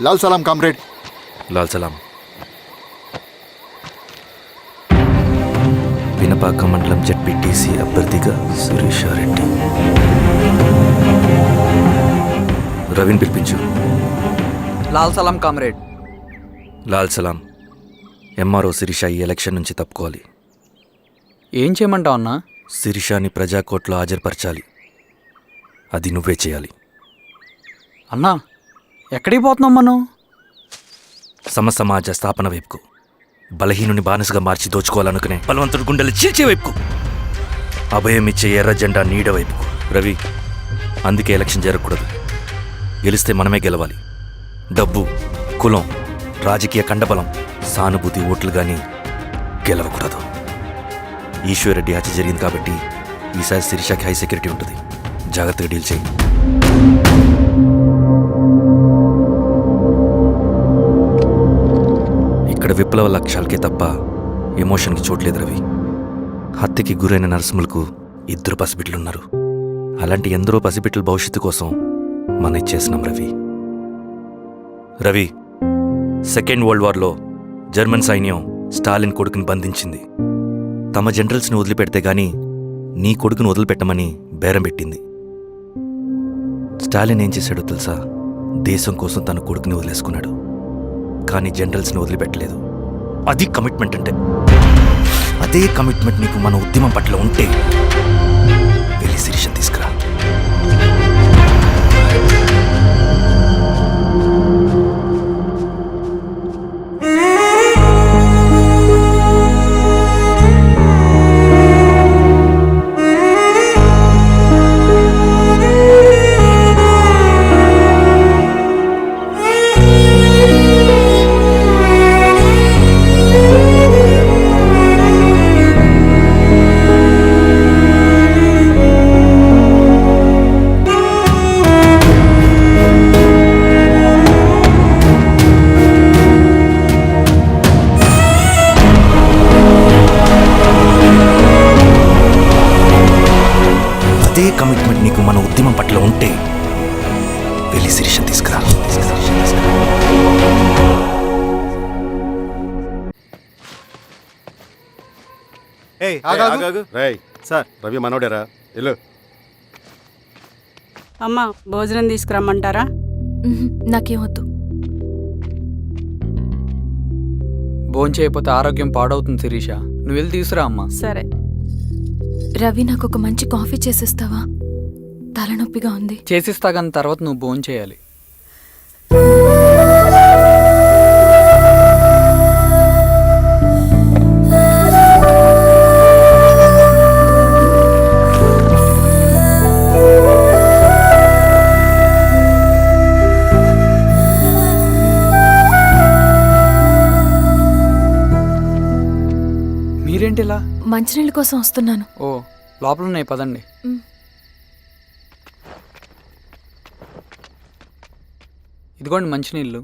లాల్ సలాం comrade. Lal సలాం. పినపాక మండలం ZPTC అభ్యర్థిగా శిరీషారెడ్డి. రవిని పిలిపించు. లాల్ సలాం కామ్రేడ్. లాల్ సలాం. ఎంఆర్ఓ శిరీష ఈ ఎలక్షన్ నుంచి తప్పుకోవాలి. ఏం చేయమంటావు అన్నా? శిరీషాని ప్రజాకోర్టులో హాజరుపరచాలి. అది నువ్వే చేయాలి. అన్నా ఎక్కడికి పోతున్నాం మనం? సమసమాజ స్థాపన వైపుకు. బలహీనుని బానిసగా మార్చి దోచుకోవాలనుకునే బలవంతుడి గుండెలు చీల్చే వైపుకు. అభయం ఇచ్చే ఎర్ర జెండా నీడ వైపుకు. రవి, అందుకే ఎలక్షన్ జరగకూడదు. గెలిస్తే మనమే గెలవాలి. డబ్బు, కులం, రాజకీయ కండబలం, సానుభూతి ఓట్లు కానీ గెలవకూడదు. ఈశ్వర్రెడ్డి హత్య జరిగింది కాబట్టి ఈసారి శిరీషకి హై సెక్యూరిటీ ఉంటుంది. జాగ్రత్తగా డీల్ చేయి. ఇక్కడ విప్లవ లక్ష్యాలకే తప్ప ఎమోషన్కి చోట్లేదు రవి. హత్యకి గురైన నరసింహులకు 2 పసిబిడ్డలున్నారు. అలాంటి ఎందరో పసిబిడ్డల భవిష్యత్తు కోసం మనం ఇచ్చేసినాం రవి. రవి, సెకండ్ వరల్డ్ వార్లో జర్మన్ సైన్యం స్టాలిన్ కొడుకుని బంధించింది. తమ జనరల్స్ని వదిలిపెడితే గాని నీ కొడుకును వదిలిపెట్టమని బేరం పెట్టింది. స్టాలిన్ ఏం చేశాడో తెలుసా? దేశం కోసం తన కొడుకుని వదిలేసుకున్నాడు. కానీ జనరల్స్ని వదిలిపెట్టలేదు. అది కమిట్మెంట్ అంటే. అదే కమిట్మెంట్ నీకు మన ఉద్యమం పట్ల ఉంటే వెళ్ళి శిరీషను తీసుకురా. అదే కమిట్మెంట్ నీకు మన ఉద్యమం పట్ల ఉంటే వెళ్ళి శిరీషను తీసుకురా. సార్, రవి మనోడేరా? వెళ్ళు. అమ్మా, భోజనం తీసుకురమ్మంటారా? నాకేం వద్దు. భోంచేయకపోతే ఆరోగ్యం పాడవుతుంది శిరీష. నువ్వు వెళ్ళి తీసురా అమ్మా. సరే. రవి, నాకు ఒక మంచి కాఫీ చేసిస్తావా? తలనొప్పిగా ఉంది. చేసిస్తా కానీ తర్వాత నువ్వు భోంచేయాలి. మీరేంటిలా? మంచినీళ్ళ కోసం వస్తున్నాను. ఓ, లోపల ఉన్నాయి, పదండి. ఇదిగోండి మంచినీళ్ళు.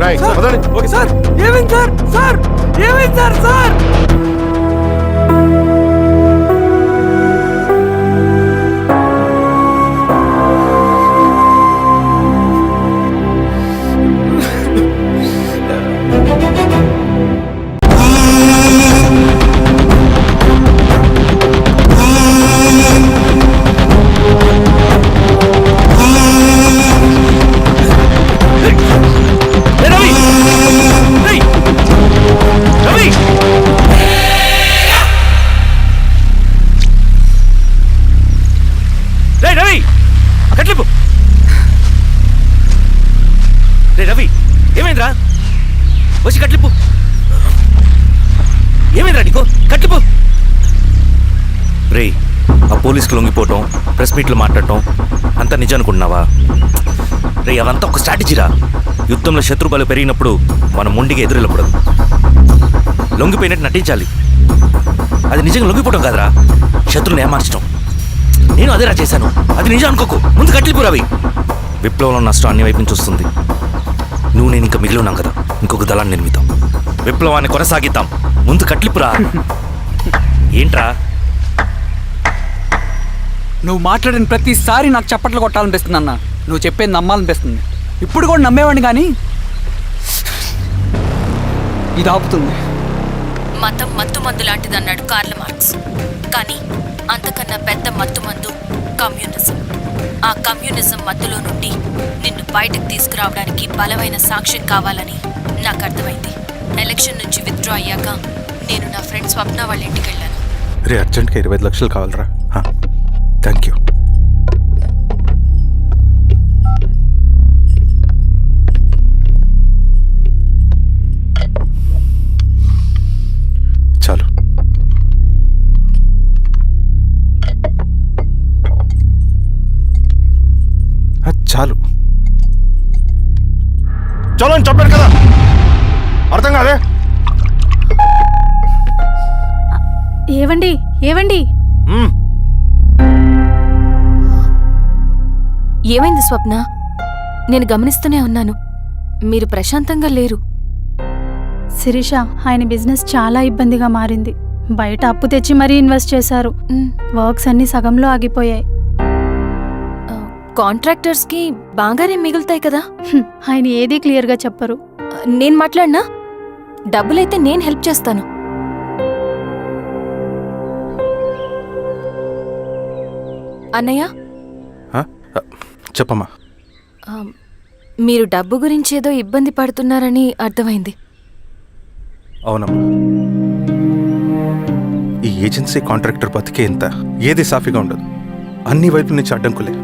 రైట్ పదండి. ఓకే సార్ ఏమైంది సార్? సార్ ఏమైంది సార్? సార్ రవి! రేయ్! రవి! రేయ్ రవి! కట్లిపు! రేయ్ రవి! ఏమైందిరా? వచ్చి కట్లిపు! ఏమైందిరా నీకు? కట్లిపు! రేయ్, ఆ పోలీసుకి లొంగిపోవటం, ప్రెస్ మీట్లు మాట్లాడటం అంతా నిజం అనుకుంటున్నావా? రే, అవంతా ఒక స్ట్రాటజీరా. యుద్ధంలో శత్రుబలు పెరిగినప్పుడు మనం మొండిగా ఎదురెళ్ళకూడదు, లొంగిపోయినట్టు నటించాలి. అది నిజంగా లొంగిపోవడం కాదురా, శత్రువుని ఏమార్చడం. నేను అదేరా చేశాను. అది నిజం అనుకోకు. ముందు కట్లిపు రవి. విప్లవంలో నష్టం అన్ని వైపు నుంచి వస్తుంది. నువ్వు నేను ఇంకా మిగిలి ఉన్నాం కదా, ఇంకొక దళాన్ని నిర్మితాం, విప్లవాన్ని కొనసాగిద్దాం. ముందు కట్లిపురా. ఏంట్రా? నువ్వు మాట్లాడిన ప్రతిసారి నాకు చప్పట్లు కొట్టాలనిపిస్తుంది అన్న. నువ్వు చెప్పేది నమ్మాలనిపిస్తుంది. ఇప్పుడు కూడా నమ్మేవాడిని కానీ ఇది ఆపుతుంది. మతం మత్తు మందు లాంటిదన్నాడు కార్ల్ మార్క్స్. కానీ అంతకన్నా పెద్ద మత్తు మందు కమ్యూనిజం. ఆ కమ్యూనిజం మత్తులో నుండి నిన్ను బయటకు తీసుకురావడానికి బలమైన సాక్ష్యం కావాలని నాకు అర్థమైంది. ఎలక్షన్ నుంచి విత్డ్రా అయ్యాక నేను నా ఫ్రెండ్ స్వప్న వాళ్ళ ఇంటికి వెళ్ళాను. రే, అర్జెంట్గా 25 లక్షలు కావాలరా. Thank you. చాలు. చాలు. చలో అని చెప్పాను కదా, అర్థం కాదే? ఏవండి ఏవండి ఏమైంది స్వప్న? నేను గమనిస్తూనే ఉన్నాను, మీరు ప్రశాంతంగా లేరు. శిరీష, ఆయన బిజినెస్ చాలా ఇబ్బందిగా మారింది. బయట అప్పు తెచ్చి మరీ ఇన్వెస్ట్ చేశారు. వర్క్స్ అన్ని సగంలో ఆగిపోయాయి. కాంట్రాక్టర్స్కి బాగానే మిగులుతాయి కదా. ఆయన ఏదీ క్లియర్గా చెప్పరు. నేను మాట్లాడినా డబ్బులైతే నేను హెల్ప్ చేస్తాను. అన్నయ్య, చెప్పమ్మా. మీరు డబ్బు గురించి ఏదో ఇబ్బంది పడుతున్నారని అర్థమైంది. అవునమ్మా, ఈ ఏజెన్సీ కాంట్రాక్టర్ బతికే ఇంత ఏది సాఫీగా ఉండదు. అన్ని వైపుల నుంచి అడ్డంకులే.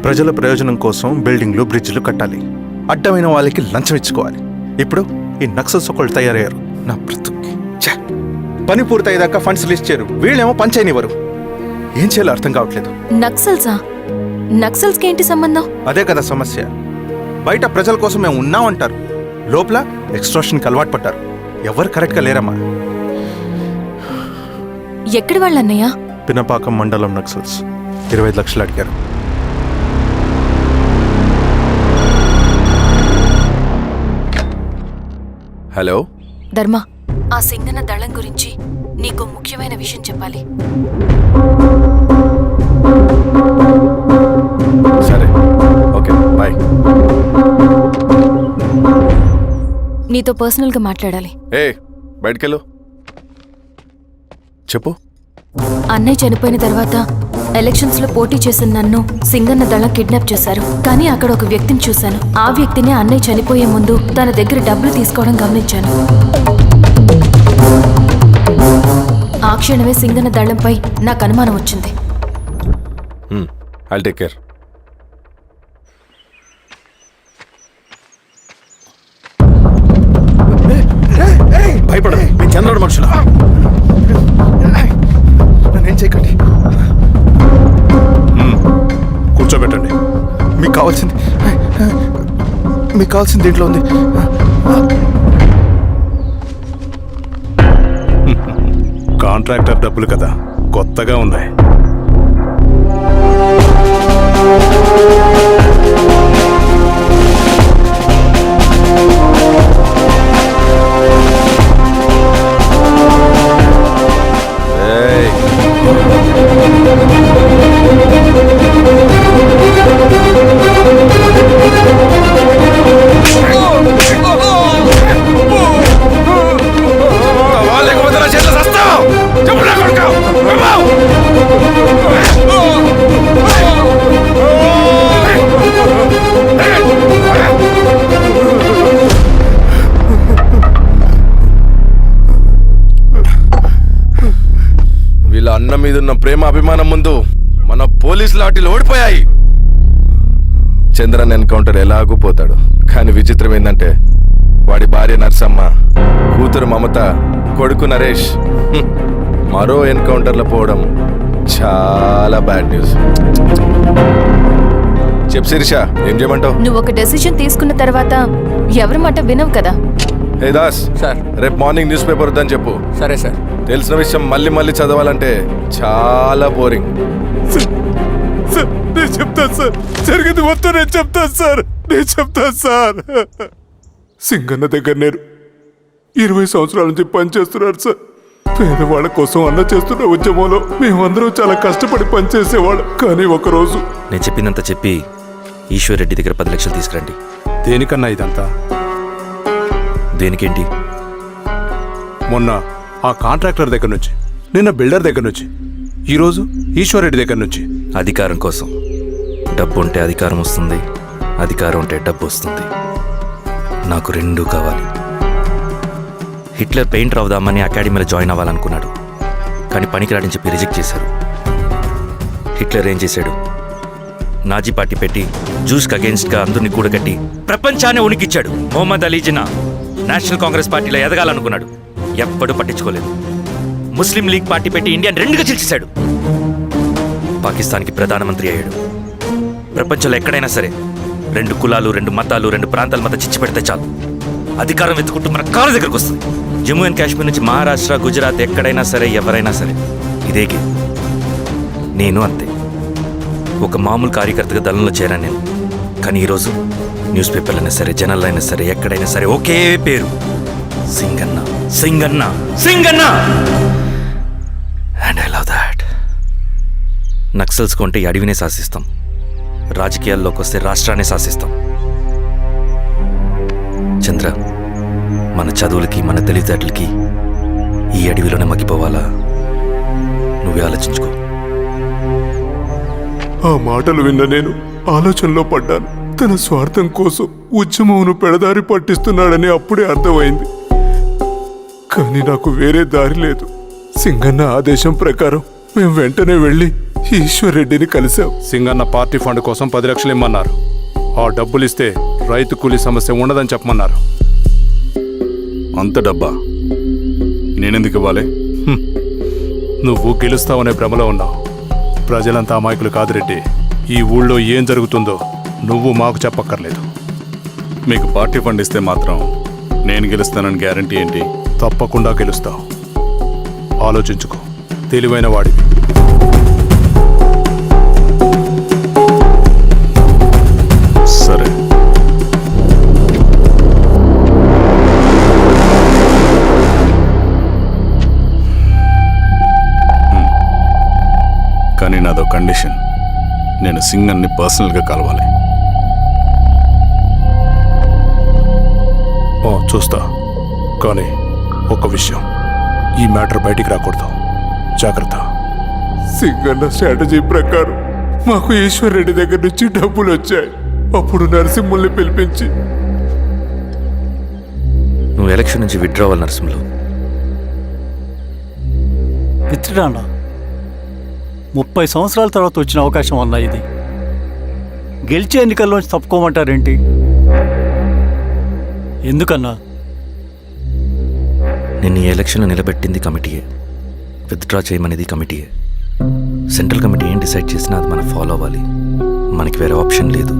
ప్రజల ప్రయోజనం కోసం బిల్డింగ్లు, బ్రిడ్జ్లు కట్టాలి, అడ్డమైన వాళ్ళకి లంచం ఇచ్చుకోవాలి. ఇప్పుడు ఈ నక్సల్స్ ఒకళ్ళు తయారయ్యారు. నా బ్రతుక్కి పని పూర్తయ్యేదాకా ఫండ్స్ లిస్ట్ చేయరు, వీళ్ళేమో పని చేయనివ్వరు. ఏం చేయాలో అర్థం కావట్లేదు. నక్సల్సా? నక్సల్స్కి ఏంటి సంబంధం? అదే కదా సమస్య. బయట ప్రజల కోసం మేము ఉన్నామంటారు, లోపల ఎక్స్ట్రాషన్కి అలవాటు పడ్డారు. ఎవరు కరెక్ట్గా లేరమ్మా. ఎక్కడి వాళ్ళన్నయ్య? పినపాకం మండలం నక్సల్స్ 25 లక్షలు అడిగారు. హలో ధర్మ, ఆ సింగన దళం గురించి నీకు ముఖ్యమైన విషయం చెప్పాలి. సరే, ఓకే, బాయ్. నీతో పర్సనల్గా మాట్లాడాలి. బయటకెళ్ళు. చెప్పు. అన్నయ్య చనిపోయిన తర్వాత ఎలక్షన్స్లో పోటీ చేసిన నన్ను సింగన్న దళం కిడ్నాప్ చేశారు. కానీ అక్కడ ఒక వ్యక్తిని చూశాను. ఆ వ్యక్తిని అన్నయ్య చనిపోయే ముందు తన దగ్గర డబ్బులు తీసుకోవడం గమనించాను. ఆ క్షణమే సింగన్న దళంపై నాకు అనుమానం వచ్చింది. I'll take care. భయపడదు, మీ చంద్రుడు మనుషులు. నన్నేం చేయకండి. కూర్చోబెట్టండి. మీకు కావాల్సింది దీంట్లో ఉంది. కాంట్రాక్టర్ డబ్బులు కదా, కొత్తగా ఉన్నాయి. పోలీస్ లాఠీలు ఓడిపోయాయి. చంద్రన్ ఎన్కౌంటర్ ఎలాగూ పోతాడు. కానీ విచిత్రం ఏంటంటే వాడి భార్య నర్సమ్మ, కూతురు మమత, కొడుకు నరేష్ మరో ఎన్కౌంటర్లో పోవడం చాలా బ్యాడ్ న్యూస్. చెప్ శిరీష, ఏం చేయమంటావు? నువ్వు ఒక డెసిషన్ తీసుకున్న తర్వాత ఎవరి మాట వినవు కదా. హే దాస్, సార్. రేపు మార్నింగ్ న్యూస్ పేపర్ వద్దని చెప్పు. సరే సార్. తెలిసిన విషయం మళ్ళీ మళ్ళీ చదవాలంటే చాలా బోరింగ్. నేను చెప్తాను సార్, జరిగింది మొత్తం నేను చెప్తాను సార్, నేను చెప్తాను సార్. సింగన్న దగ్గర నేను 20 సంవత్సరాల నుంచి పనిచేస్తున్నాడు సార్. పేదవాళ్ళ కోసం అన్న చేస్తున్న ఉద్యమంలో మేమందరం చాలా కష్టపడి పనిచేసేవాళ్ళం. కానీ ఒకరోజు నేను చెప్పినంత చెప్పి ఈశ్వర్ రెడ్డి దగ్గర 10 లక్షలు తీసుకురండి. దేనికన్నా ఇదంతా? దేనికేంటి? మొన్న ఆ కాంట్రాక్టర్ దగ్గర నుంచి, నిన్న బిల్డర్ దగ్గర నుంచి, ఈరోజు ఈశ్వర్ రెడ్డి దగ్గర నుంచి. అధికారం కోసం. డబ్బు ఉంటే అధికారం వస్తుంది, అధికారం ఉంటే డబ్బు వస్తుంది. నాకు రెండూ కావాలి. హిట్లర్ పెయింటర్ అవుదామని అకాడమీలో జాయిన్ అవ్వాలనుకున్నాడు, కానీ పనికిరాడని చెప్పి రిజెక్ట్ చేశారు. హిట్లర్ ఏం చేశాడు? నాజీ పార్టీ పెట్టి జూస్కి అగేన్స్ట్గా అందరినీ కూడగట్టి ప్రపంచాన్ని ఉనికిచ్చాడు. మొహమ్మద్ అలీ జిన్నా నేషనల్ కాంగ్రెస్ పార్టీలో ఎదగాలనుకున్నాడు, ఎప్పుడూ పట్టించుకోలేదు. ముస్లిం లీగ్ పార్టీ పెట్టి ఇండియాని రెండుగా చీల్చేశాడు. పాకిస్తాన్కి ప్రధానమంత్రి అయ్యాడు. ప్రపంచంలో ఎక్కడైనా సరే 2 కులాలు, 2 మతాలు, 2 ప్రాంతాల మధ్య చిచ్చు పెడితే చాలు, అధికారం వెతుకుంటూ మన కాళ్ళ దగ్గరకు వస్తుంది. జమ్మూ అండ్ కాశ్మీర్ నుంచి మహారాష్ట్ర, గుజరాత్ ఎక్కడైనా సరే, ఎవరైనా సరే ఇదే గేమ్. నేను అంతే. ఒక మామూలు కార్యకర్తగా దళంలో చేరాను నేను. కానీ ఈరోజు న్యూస్ పేపర్లైనా సరే, జనాల్లో అయినా సరే, ఎక్కడైనా సరే ఒకే పేరు, Singanna, Singanna, Singanna. And I love that. Naxals కొంటే ఈ అడవినే శాసిస్తాం, రాజకీయాల్లోకి వస్తే రాష్ట్రాన్ని శాసిస్తాం. చంద్ర, మన చదువులకి, మన తెలివితేటలకి ఈ అడవిలోనే మగ్గిపోవాలా? నువ్వే ఆలోచించుకో. ఆ మాటలు విన్న నేను ఆలోచనలో పడ్డాను. తన స్వార్థం కోసం ఉద్యమమును పెడదారి పట్టిస్తున్నాడని అప్పుడే అర్థమైంది. కానీ నాకు వేరే దారి లేదు. సింగన్న ఆదేశం ప్రకారం మేము వెంటనే వెళ్ళి ఈశ్వర్ రెడ్డిని కలిశాం. సింగన్న పార్టీ ఫండ్ కోసం 10 లక్షలు ఇమ్మన్నారు. ఆ డబ్బులు ఇస్తే రైతు కూలీ సమస్య ఉండదని చెప్పమన్నారు. అంత డబ్బా నేనెందుకు ఇవ్వాలి? నువ్వు గెలుస్తావనే భ్రమలో ఉన్నావు. ప్రజలంతా అమాయకులు కాదు రెడ్డి. ఈ ఊళ్ళో ఏం జరుగుతుందో నువ్వు మాకు చెప్పక్కర్లేదు. మీకు పార్టీ ఫండ్ ఇస్తే మాత్రం నేను గెలుస్తానని గ్యారంటీ ఏంటి? తప్పకుండా గెలుస్తావు. ఆలోచించుకో, తెలివైన వాడివి. సరే. కానీ నాదో కండిషన్. నేను సింగన్ని పర్సనల్గా కలవాలి. చూస్తా. కానీ ఒక విషయం, ఈ మ్యాటర్ బయటికి రాకూడదు. జాగ్రత్త. సింగన్న స్ట్రాటజీ ప్రకారం మాకు ఈశ్వర్ రెడ్డి దగ్గర నుంచి డబ్బులు వచ్చాయి. అప్పుడు నరసింహుల్ని పిలిపించి, నువ్వు ఎలక్షన్ నుంచి విత్డ్రా అవ్వాలి నరసింహులు. విత్డ్రానా? 30 సంవత్సరాల తర్వాత వచ్చిన అవకాశం అన్నా ఇది. గెలిచే ఎన్నికల్లోంచి తప్పుకోమంటారేంటి? ఎందుకన్నా? నిన్ను ఈ ఎలక్షన్లో నిలబెట్టింది కమిటీయే, విత్డ్రా చేయమనేది కమిటీయే. సెంట్రల్ కమిటీ ఏం డిసైడ్ చేసినా అది మనం ఫాలో అవ్వాలి. మనకి వేరే ఆప్షన్ లేదు.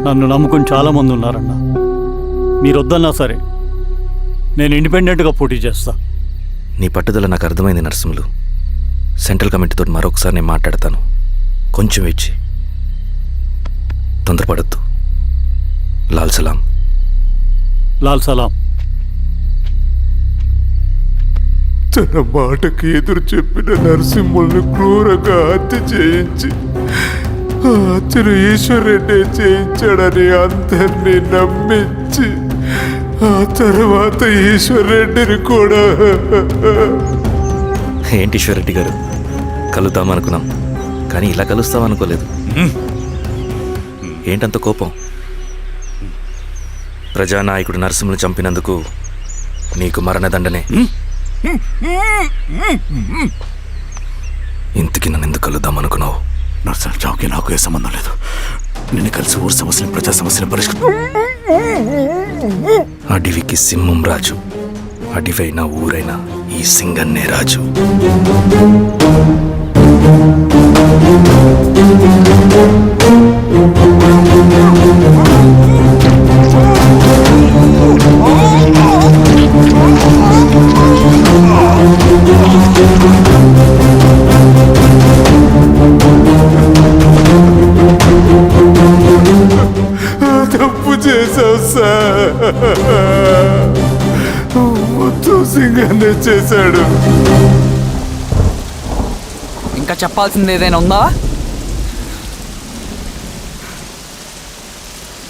నన్ను నమ్ముకుని చాలామంది ఉన్నారన్నా. మీరు వద్దన్నా సరే నేను ఇండిపెండెంట్గా పోటీ చేస్తా. నీ పట్టుదల నాకు అర్థమైంది నరసింహులు. సెంట్రల్ కమిటీతో మరొకసారి నేను మాట్లాడతాను. కొంచెం ఇచ్చి తొందరపడద్దు. లాల్ సలాం. లాల్ సలాం. తన మాటకి ఎదురు చెప్పిన నరసింహుల్ని క్రూరంగా హత్య చేయించి, ఆ హత్యను ఈశ్వర్ రెడ్డి చేయించాడని అందరినీ నమ్మించి, ఆ తర్వాత ఈశ్వర్ రెడ్డిని కూడా. ఏంటి ఈశ్వరరెడ్డి గారు, కలుద్దామనుకున్నాం కానీ ఇలా కలుస్తామనుకోలేదు. ఏంటంత కోపం? ప్రజానాయకుడు నరసింహను చంపినందుకు నీకు మరణదండనే. ఇంతకి నన్ను ఎందుకు కలుద్దాం అనుకున్నావు? నర్సన్ చావుకి నాకు ఏ సంబంధం లేదు. నిన్ను కలిసి ఊరు సమస్యలు, ప్రజా సమస్యలు పరిష్కరించు. అడవికి సింహం రాజు, అడవైనా ఊరైనా ఈ సింగన్నే రాజు. తప్పు చేశావు సార్. మొత్తం సింగానే చేశాడు. ఇంకా చెప్పాల్సింది ఏదైనా ఉందా?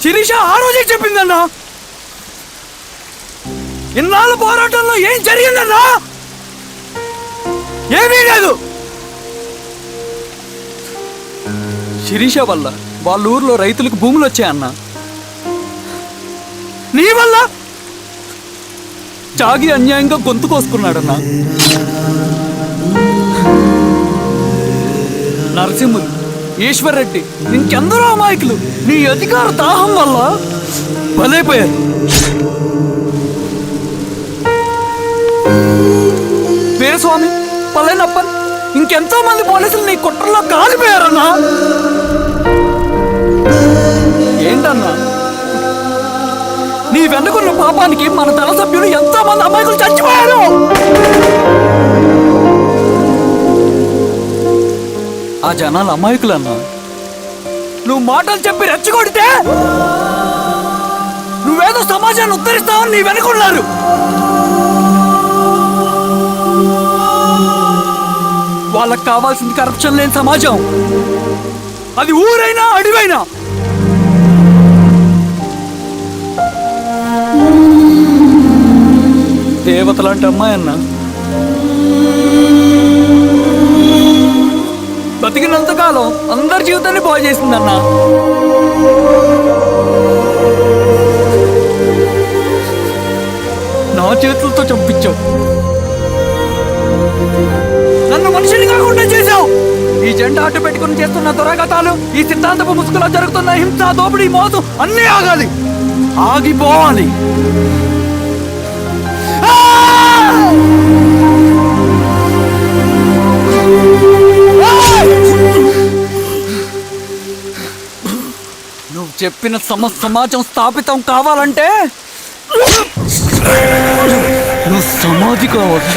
శిరీష ఆ రోజే చెప్పిందన్నా. ఇన్నాళ్ళ పోరాటంలో ఏం జరిగిందన్నా? ఏమీ లేదు. శిరీష వల్ల వాళ్ళ ఊర్లో రైతులకు భూములు వచ్చాయన్నా. నీ వల్ల చాగి అన్యాయంగా గొంతు కోసుకున్నాడన్నా. నరసింహులు, ఈశ్వర్ రెడ్డి, ఇంకెందరో అమాయకులు నీ అధికార దాహం వల్ల బలైపోయారు. వీరస్వామి, పల్లెనప్పన్, ఇంకెంతో మంది పోలీసులు నీ కుట్రలో కాలిపోయారన్నా. ఏంటన్నా, నీ వెనుకున్న పాపానికి మన దళ సభ్యులు ఎంతో మంది అమాయకులు చచ్చిపోయారు. ఆ జనాలు అమాయకులన్నా. నువ్వు మాటలు చెప్పి రెచ్చగొడితే నువ్వేదో సమాజాన్ని ఉద్ధరిస్తావని నీ వెనుకున్నారు. వాళ్ళకి కావాల్సింది కరప్షన్ లేని సమాజం. అది ఊరైనా అడవైనా. దేవత లాంటి అమ్మాయి అన్న. బతికినంతకాలం అందరి జీవితాన్ని బాగు చేసిందన్నా. నా చేతులతో చంపించావు. నన్ను మనిషిని కాకుండా చేశావు. ఈ జెండా అడ్డు పెట్టుకుని చేస్తున్న దురాఘాతాలు, ఈ సిద్ధాంతపు ముసుగులో జరుగుతున్న హింస, దోపిడీ, మోసం అన్నీ ఆగాలి, ఆగిపోవాలి. నువ్వు చెప్పిన సమాజం స్థాపితం కావాలంటే నువ్వు సమాధి కావాలి.